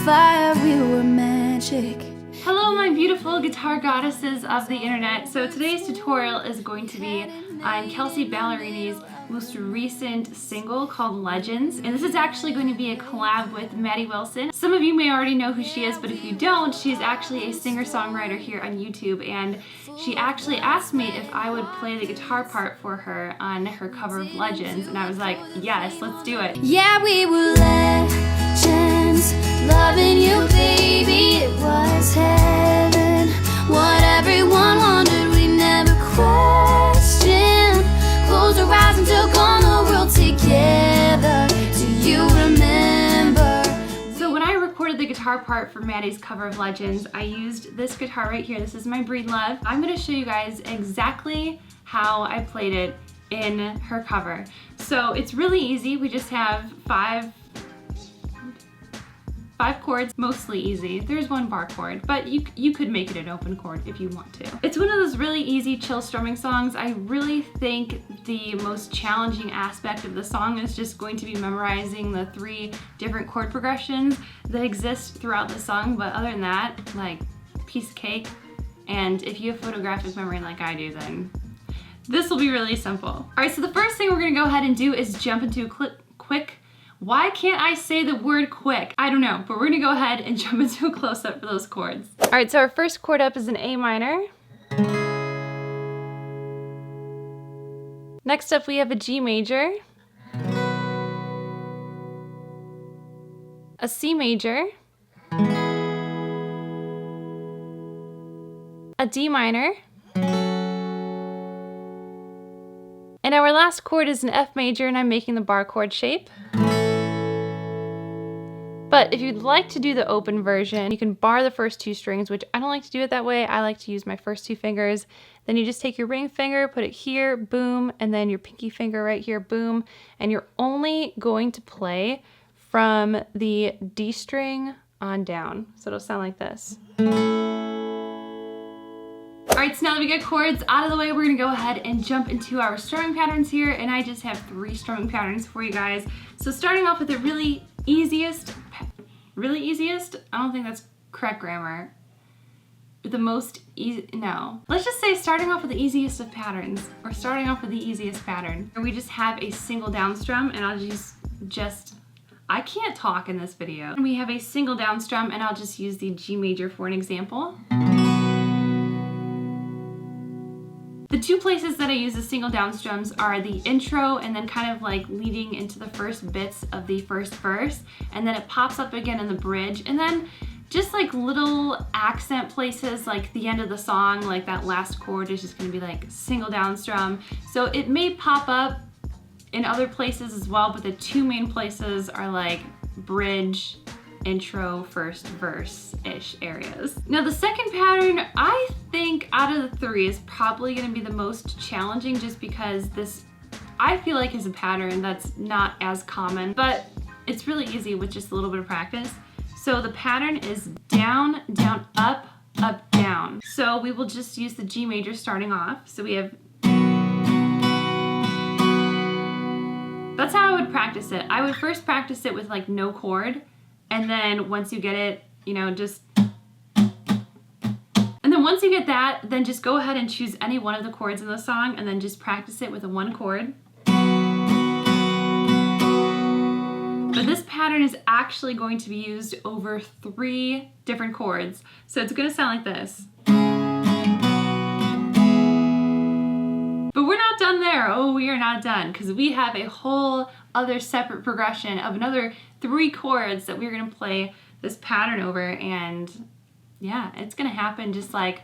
fire, we were magic. Hello my beautiful guitar goddesses of the internet. So today's tutorial is going to be on Kelsea Ballerini's most recent single called Legends, and this is actually going to be a collab with Maddie Wilson. Some of you may already know who she is, but if you don't, she's actually a singer-songwriter here on YouTube, and she actually asked me if I would play the guitar part for her on her cover of Legends, and I was like, yes, let's do it. Yeah, we were legends, loving you, baby. It was heaven. What everyone wanted, we never questioned. Close our eyes and took on the world together. Do you remember? So when I recorded the guitar part for Maddie's cover of Legends, I used this guitar right here. This is my Breedlove. I'm going to show you guys exactly how I played it in her cover. So it's really easy. We just have five chords, mostly easy. There's one bar chord, but you could make it an open chord if you want to. It's one of those really easy chill strumming songs. I really think the most challenging aspect of the song is just going to be memorizing the 3 different chord progressions that exist throughout the song, but other than that, like, piece of cake. And if you have photographic memory like I do, then this will be really simple. All right, so the first thing we're gonna go ahead and do is jump into a quick. Why can't I say the word quick? I don't know, but we're gonna go ahead and jump into a close-up for those chords. All right, so our first chord up is an A minor. Next up we have a G major, a C major, a D minor, and our last chord is an F major, and I'm making the bar chord shape. But if you'd like to do the open version, you can bar the first 2 strings, which I don't like to do it that way. I like to use my first 2 fingers. Then you just take your ring finger, put it here, boom, and then your pinky finger right here, boom. And you're only going to play from the D string on down. So it'll sound like this. All right, so now that we get chords out of the way, we're gonna go ahead and jump into our strumming patterns here, and I just have 3 strumming patterns for you guys. So starting off with the really easiest, I don't think that's correct grammar. The most easy, no. Let's just say starting off with the easiest of patterns, or starting off with the easiest pattern. We just have a single down strum, and I'll just I can't talk in this video. We have a single down strum, and I'll just use the G major for an example. The 2 places that I use the single down strums are the intro and then kind of like leading into the first bits of the first verse, and then it pops up again in the bridge, and then just like little accent places like the end of the song, like that last chord is just gonna be like single down strum. So it may pop up in other places as well, but the 2 main places are like bridge, intro, first verse-ish areas. Now the second pattern, I think out of the 3 is probably gonna be the most challenging, just because this, I feel like, is a pattern that's not as common, but it's really easy with just a little bit of practice. So the pattern is down, down, up, up, down. So we will just use the G major starting off. So we have, that's how I would practice it. I would first practice it with like no chord, and then once you get it, you know, just, and then once you get that, then just go ahead and choose any one of the chords in the song and then just practice it with a 1 chord. But this pattern is actually going to be used over 3 different chords. So it's gonna sound like this. But we're not done there. Oh, we are not done, because we have a whole other separate progression of another 3 chords that we're gonna play this pattern over, and yeah, it's gonna happen just like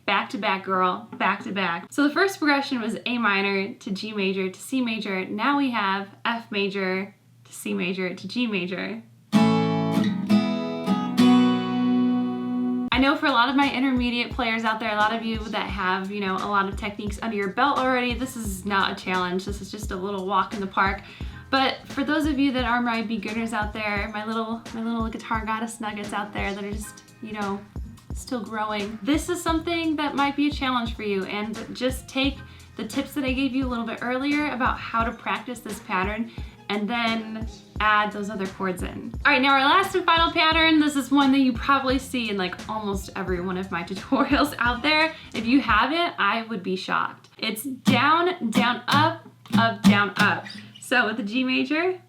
back to back, girl, back to back. So the first progression was A minor to G major to C major. Now we have F major to C major to G major. I know for a lot of my intermediate players out there, a lot of you that have, you know, a lot of techniques under your belt already, this is not a challenge. This is just a little walk in the park. But for those of you that are my beginners out there, my little guitar goddess nuggets out there that are just, you know, still growing, this is something that might be a challenge for you. And just take the tips that I gave you a little bit earlier about how to practice this pattern and then add those other chords in. All right, now our last and final pattern, this is one that you probably see in like almost every one of my tutorials out there. If you haven't, I would be shocked. It's down, down, up, up, down, up. So with the G major,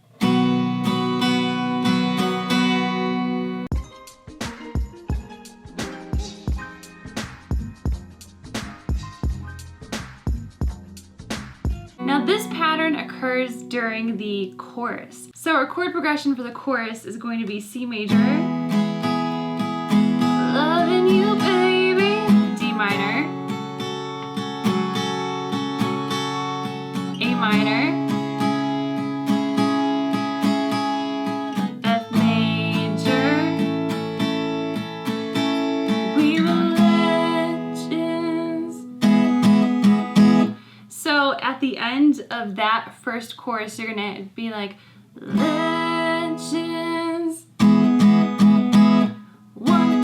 now this pattern occurs during the chorus. So our chord progression for the chorus is going to be C major, loving you baby, D minor, A minor, F major, we were legends. So at the end of that first chorus, you're gonna be like, legends, 1,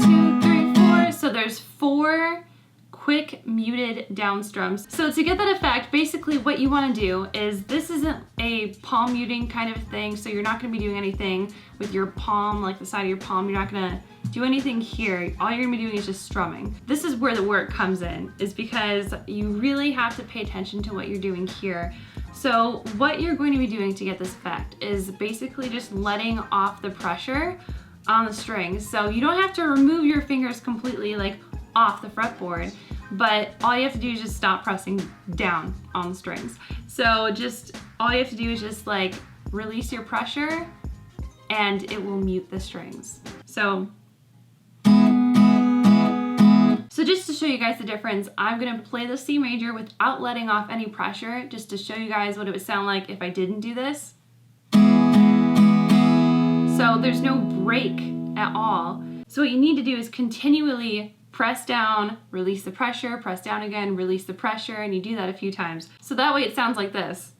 2, 3, 4. So there's 4 quick muted down strums. So to get that effect, basically what you want to do is, this isn't a palm muting kind of thing, so you're not going to be doing anything with your palm, like the side of your palm. You're not going to do anything here. All you're going to be doing is just strumming. This is where the work comes in, is because you really have to pay attention to what you're doing here. So what you're going to be doing to get this effect is basically just letting off the pressure on the strings. So you don't have to remove your fingers completely like off the fretboard, but all you have to do is just stop pressing down on the strings. So just all you have to do is just like release your pressure and it will mute the strings. So just to show you guys the difference, I'm gonna play the C major without letting off any pressure, just to show you guys what it would sound like if I didn't do this. So there's no break at all. So what you need to do is continually press down, release the pressure, press down again, release the pressure, and you do that a few times. So that way it sounds like this.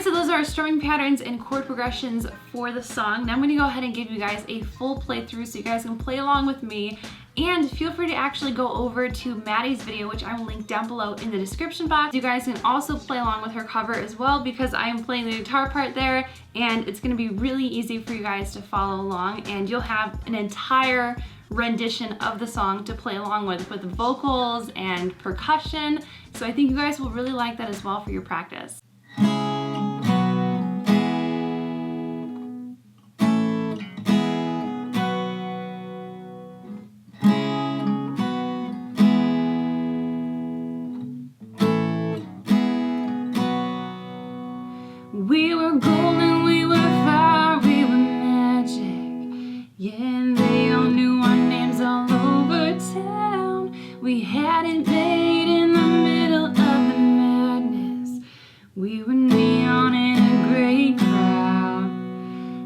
So those are our strumming patterns and chord progressions for the song. Now I'm gonna go ahead and give you guys a full playthrough so you guys can play along with me. And feel free to actually go over to Maddie's video, which I will link down below in the description box. You guys can also play along with her cover as well, because I am playing the guitar part there, and it's gonna be really easy for you guys to follow along, and you'll have an entire rendition of the song to play along with the vocals and percussion. So I think you guys will really like that as well for your practice. We were golden, we were fire, we were magic. Yeah, and they all knew our names all over town. We had it made in the middle of the madness. We were neon in a great crowd.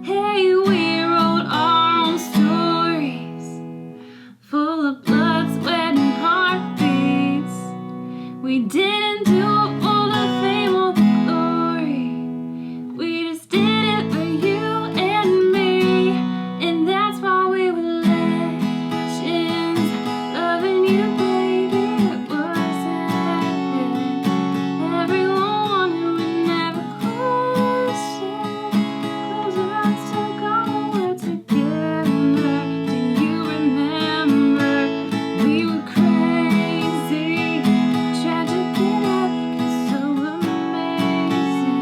Hey, we wrote our own stories, full of blood, sweat, and heartbeats. We didn't do it for the fame or the glory. We just did it for you and me, and that's why we were legends. Loving you, baby, it was heaven. Everyone who would never question. Close our eyes, took all the words together. Do you remember? We were crazy, tragic and epic, and so amazing.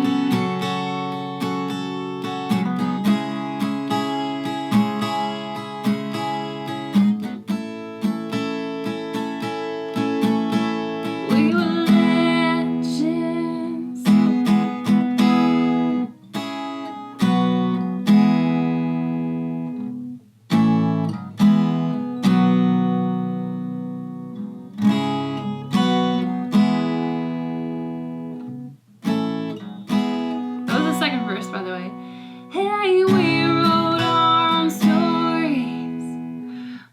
We were legends. That was the second verse, by the way. Hey, we wrote our own stories,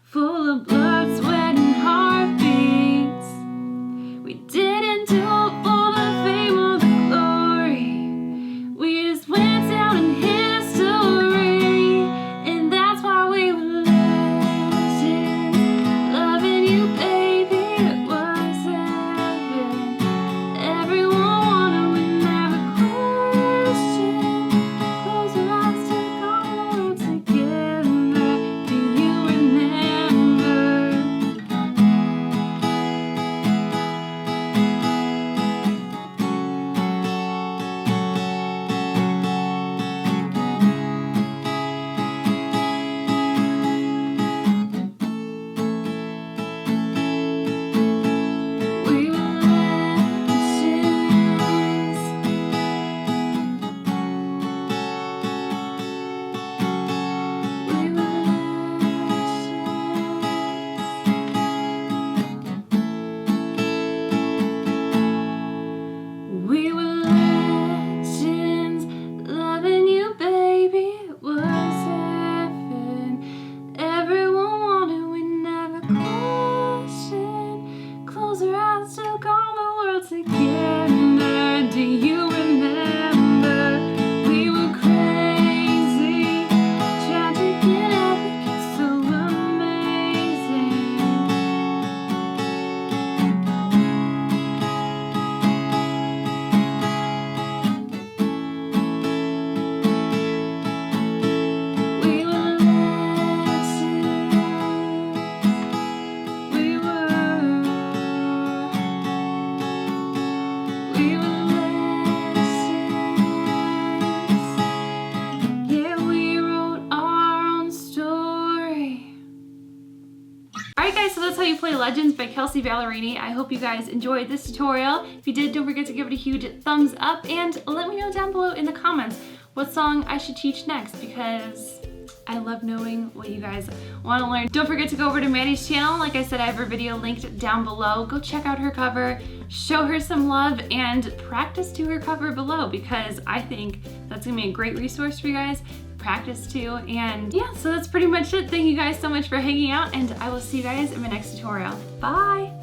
full of blood, sweat, and heartbeats. We didn't do it for the fame or the glory. We just went down in history, and that's why we were legends. Loving you, baby, it was heaven. Everyone wanted, we never questioned. close our eyes, took on the world together. Do you remember? We were crazy, tragic and epic, so amazing. We were legends. We were legends. Yeah, we wrote our own story. Alright guys, so that's how you play Legends by Kelsea Ballerini. I hope you guys enjoyed this tutorial. If you did, don't forget to give it a huge thumbs up and let me know down below in the comments what song I should teach next, because I love knowing what you guys want to learn. Don't forget to go over to Maddie's channel. Like I said, I have her video linked down below. Go check out her cover, show her some love, and practice to her cover below, because I think that's gonna be a great resource for you guys. Practice to. And yeah, so that's pretty much it. Thank you guys so much for hanging out, and I will see you guys in my next tutorial. Bye!